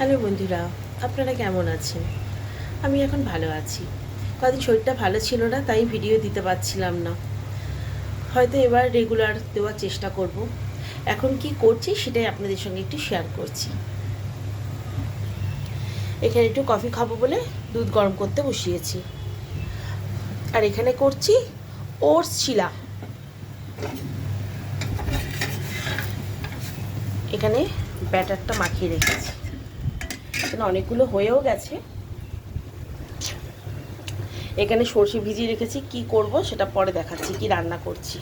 Hello বন্ধুরা, আপনারা কেমন আছেন? আমি এখন ভালো আছি। কদিন শরীরটা ভালো ছিল না, তাই ভিডিও দিতে পারছিলাম না। হয়তো এবার রেগুলার দেওয়ার চেষ্টা করব। এখন কি করছি সেটাই আপনাদের সঙ্গে একটু শেয়ার করছি। এখানে একটু কফি খাবো বলে দুধ গরম করতে বসিয়েছি। আর এখানে করছি ওটস চিলা। এখানে ব্যাটারটা মাখিয়ে রেখেছি। এখানে অনেকগুলো হয়েও গেছে। এখানে সর্ষে ভিজিয়ে রেখেছি, কি করব সেটা পরে দেখাচ্ছি, কি রান্না করছি।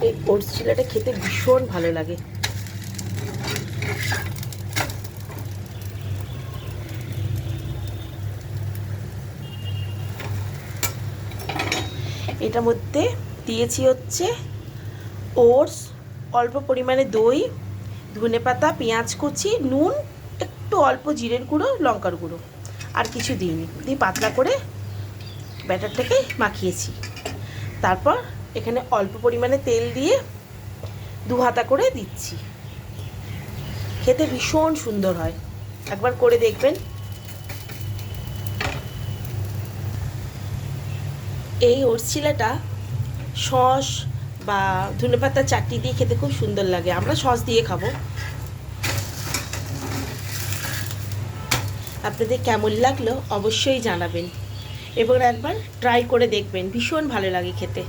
এই ওটস চিলাটা খেতে ভীষণ ভালো লাগে। এটার মধ্যে দিয়েছি হচ্ছে ওটস, অল্প পরিমাণে দই, ধনেপাতা, পেঁয়াজ কুচি, নুন, একটু অল্প জিরের গুঁড়ো, লঙ্কার গুঁড়ো, আর কিছু দিইনি। দিয়ে পাতলা করে ব্যাটারটাকে মাখিয়েছি। তারপর এখানে অল্প পরিমাণে তেল দিয়ে 2 হাতা করে দিচ্ছি। খেতে ভীষণ সুন্দর হয়, একবার করে দেখবেন। এই ওটস চিলাটা সস বা ধনেপাতার চাটনি দিয়ে খেতে খুব সুন্দর লাগে। আমরা সস দিয়ে খাবো। আপনাদের কেমন লাগলো অবশ্যই জানাবেন এবং একবার ট্রাই করে দেখবেন, ভীষণ ভালো লাগে খেতে।